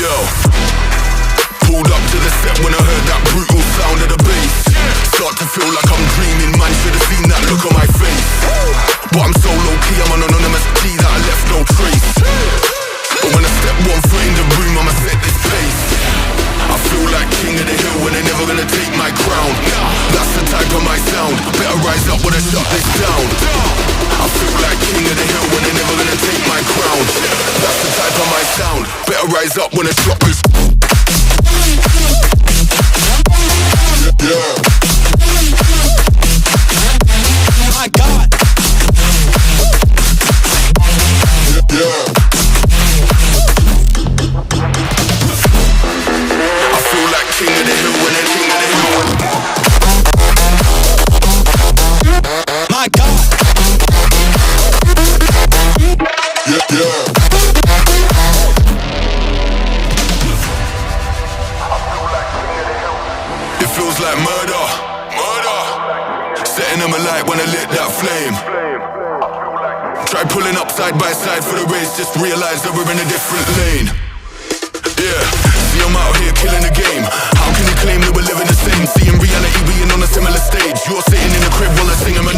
Yo, pulled up to the set when I heard that brutal sound of the bass. Start to feel like I'm dreaming, man, should've seen that look on my face. But I'm so low-key, I'm an anonymous G that I left no trace. But when I step one foot in the room, I'ma set this pace. I feel like king of the hill when they're never gonna take my crown. That's the type of my sound, better rise up when I shut this down. I feel like king of the hill when they're never gonna take my crown. That's the type of my sound, better rise up when I shut this. Yeah. My God. Yeah. I feel like king of the hill when they're king of the hill. My God. Yeah, yeah. It feels like murder, murder. Setting them alight when I lit that flame. Try pulling up side by side for the race, just realize that we're in a different lane. Yeah, see I'm out here killing the game. How can you claim that we're living the same? See in reality we ain't on a similar stage. You're sitting in the crib while I sing, I'm